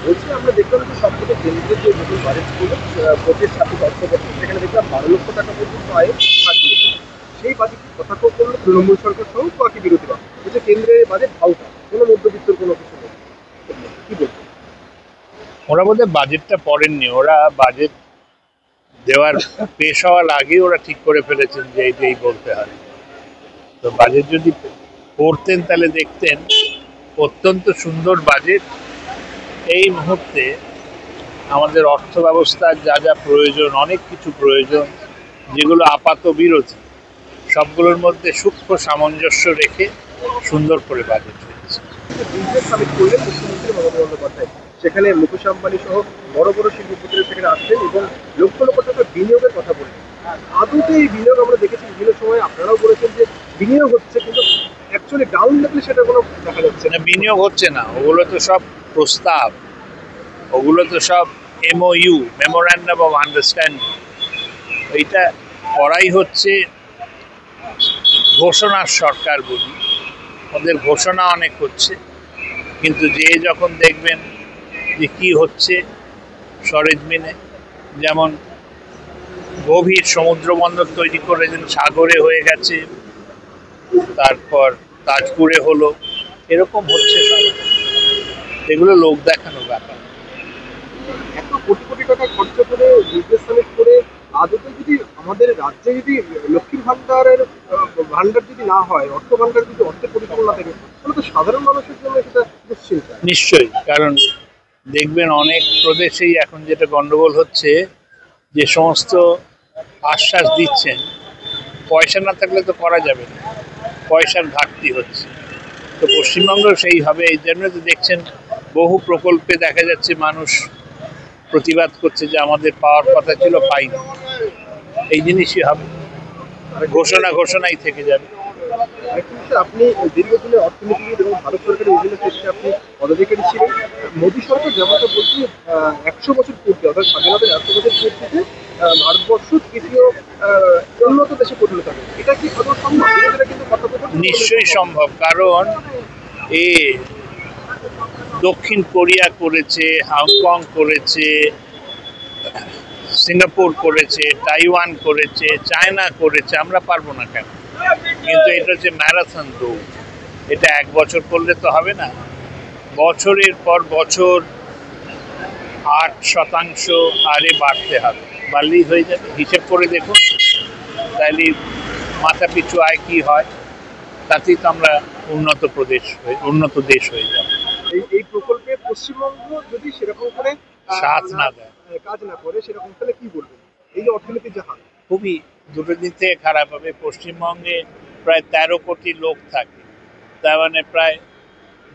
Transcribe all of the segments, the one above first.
বলছি আমরা দেখলাম যে সবথেকে কেন্দ্রের যে নতুন বাজেটগুলো ভোটের সাথে অর্থবছর সেখানে দেখলাম ১২ লক্ষ টাকা পর্যন্ত আয়ে ছাড় দিয়েছে। সেই বাজেটের কথা তো করলো তৃণমূল সরকার সহ বাকি বিরোধী দল, বলছে কেন্দ্রের বাজেট হালকা, কোনো মধ্যবিত্তর কোনো কিছু নেই। কি বলবো? ওরা বোধহয় বাজেটটা পড়েননি। ওরা বাজেট দেওয়ার পেশ হওয়ার আগে ওরা ঠিক করে ফেলেছেন যে এইটাই বলতে হয়। তো বাজেট যদি পড়তেন তাহলে দেখতেন অত্যন্ত সুন্দর বাজেট। এই মুহূর্তে আমাদের অর্থ ব্যবস্থার যা যা প্রয়োজন, অনেক কিছু প্রয়োজন যেগুলো আপাত বিরোধী, সবগুলোর মধ্যে সূক্ষ্ম সামঞ্জস্য রেখে সুন্দর করে বাজেট হয়েছে। বিজনেস সামিট করলেন মুখ্যমন্ত্রী মমতা বন্দ্যোপাধ্যায়, সেখানে মুকেশ আম্বানি সহ বড় বড় শিল্পপতিরা সেখানে আসলেন এবং লক্ষ লক্ষ টাকা বিনিয়োগের কথা বললেন। আদৌতে এই বিনিয়োগ আমরা দেখেছি বিভিন্ন সময়, আপনারাও বলেছেন যে বিনিয়োগ হচ্ছে, কিন্তু অ্যাকচুয়ালি গ্রাউন্ড লেভেলে সেটা কোনো দেখা যাচ্ছে না। বিনিয়োগ হচ্ছে না, ওগুলো তো সব প্রস্তাব, ওগুলো তো সব এমওইউ, মেমোরান্ডাম অফ আন্ডারস্ট্যান্ডিং। এইটা করাই হচ্ছে ঘোষণার সরকার বলি। ওদের ঘোষণা অনেক হচ্ছে, কিন্তু যে যখন দেখবেন যে কি হচ্ছে সরেজমিনে, যেমন গভীর সমুদ্র বন্দর তৈরি করেছেন, সাগরে হয়ে গেছে, তারপর তাজপুরে হলো, এরকম হচ্ছে সব। এগুলো লোক দেখানো ব্যাপার। এত কোটি কোটি টাকা খরচ করে বিজনেস সামিট করে আদতে যদি আমাদের রাজ্যে যদি লক্ষ্মীর ভান্ডারের ভান্ডার যদি না হয়, অর্থ ভান্ডার যদি অর্থের পরিকল্পনা না থাকে, তাহলে তো সাধারণ মানুষের জন্য সেটা দুশ্চিন্তা। নিশ্চয়ই, কারণ দেখবেন অনেক প্রদেশেই এখন যেটা গন্ডগোল হচ্ছে, যে সমস্ত আশ্বাস দিচ্ছেন পয়সা না থাকলে তো করা যাবে না, পয়সার ঘাটতি হচ্ছে। তো পশ্চিমবঙ্গ সেই হবে। এই জন্য তো দেখছেন বহু প্রকল্পে দেখা যাচ্ছে মানুষ প্রতিবাদ করছে যে আমাদের পাওয়ার কথা ছিল, পাইনি। এই জিনিসই হবে, ঘোষণাই থেকে যাবে। আপনি দীর্ঘদিনের অর্থনীতিবিদ এবং ভারত সরকারের বিভিন্ন ক্ষেত্রে আপনি পদাধিকারী ছিলেন। মোদী সরকার যেমনটা বলছে ১০০ বছর পূর্তি, অর্থাৎ স্বাধীনতার ১০০ বছর পূর্তিতে ভারতবর্ষ তৃতীয় উন্নত দেশে পরিণত হবে। এটা কি আদৌ সম্ভব? বিরোধীরা কিন্তু কথা বলছে নিশ্চয়ই সম্ভব, কারণ এ দক্ষিণ কোরিয়া করেছে, হংকং করেছে, সিঙ্গাপুর করেছে, তাইওয়ান করেছে, চায়না করেছে, আমরা পারবো না কেন? কিন্তু এটা হচ্ছে ম্যারাথন দৌড়। এটা এক বছর করলে তো হবে না, বছরের পর বছর ৮% হারে বাড়তে হবে, বাড়লেই হয়ে যাবে। হিসেব করে দেখুন, তাহলে মাথা পিছু আয় কি হয়, তাতেই তো আমরা উন্নত দেশ হয়ে যাব। এই প্রকল্পে পশ্চিমবঙ্গ যদি সেরকম করে সাথ না দেয়, কাজ না করে সেরকম, তাহলে কি বলবেন? এই যে অর্থনীতির যা হাল, খুবই দুটো দিক থেকে খারাপ হবে। পশ্চিমবঙ্গে প্রায় ১৩ কোটি লোক থাকে, তার মানে প্রায়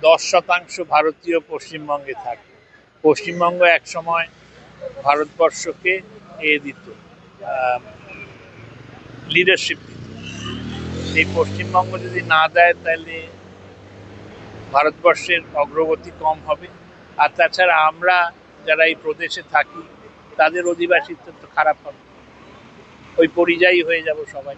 ১০% ভারতীয় পশ্চিমবঙ্গে থাকে। পশ্চিমবঙ্গ এক সময় ভারতবর্ষকে দিত, লিডারশিপ দিত। এই পশ্চিমবঙ্গ যদি না দেয় তাহলে ভারতবর্ষের অগ্রগতি কম হবে। আর তাছাড়া আমরা যারা এই প্রদেশে থাকি তাদের অধিবাসিত্ব তো খারাপ হবে, ওই পরিযায়ী হয়ে যাব সবাই।